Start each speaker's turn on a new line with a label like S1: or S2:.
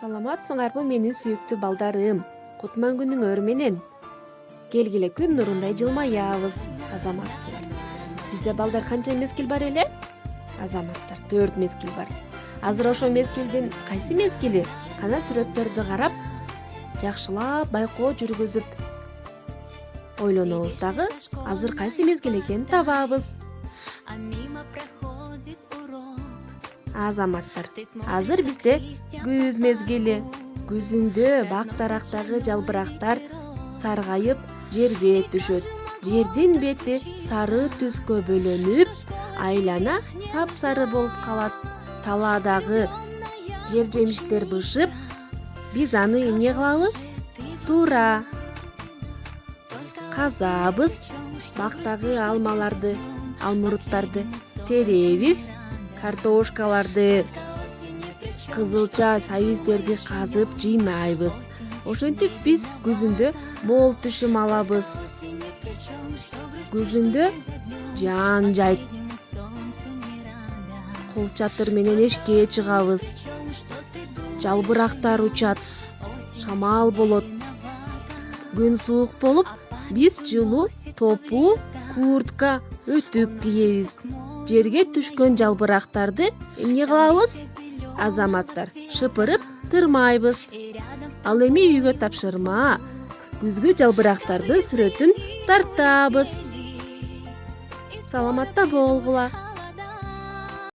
S1: Саламатсыңарбы менин сүйүктүү балдарым. Кутман күнүңөр менен. Келгиле күн нурундай жылмаябыз, азаматсыңар. Бизде балдар канча мезгил бар эле? Азаматтар, 4 мезгил бар. Азыр ошо мезгилдин кайсы мезгили? Кана сүрөттөрдү карап, жакшылап байкоо жүргүзүп ойлонобуз дагы, азыр кайсы мезгил экенин табабыз. Азаматтар, азыр бизде күз мезгили. Күзүндө бак-дарактагы жалбырактар саргайып жерге түшөт. Жердин бети сары түскө бөлөнүп, айлана сапсары болуп калат. Талаадагы жер жемиштер бышып, биз аны эмне кылабыз? Туура казабыз, бактагы алмаларды, алмуруттарды теребиз, картошкаларды, кызылча сабиздерди казып жыйнайбыз. Ошентип биз күзүндө мол түшүм алабыз. Күзүндө жаан жайт. Кол чатыр менен эшикке чыгабыз. Жалбырактар учат, шамал болот. Күн суук болуп, биз жылуу топу, куртка, өтүк кийебиз. Жерге түшкөн жалбырактарды эмне кылабыз? Азаматтар, шыпырып тырмайбыз. Ал эми үйгө тапшырма. Күзгү жалбырактардын сүрөтүн тартабыз. Саламатта болгула.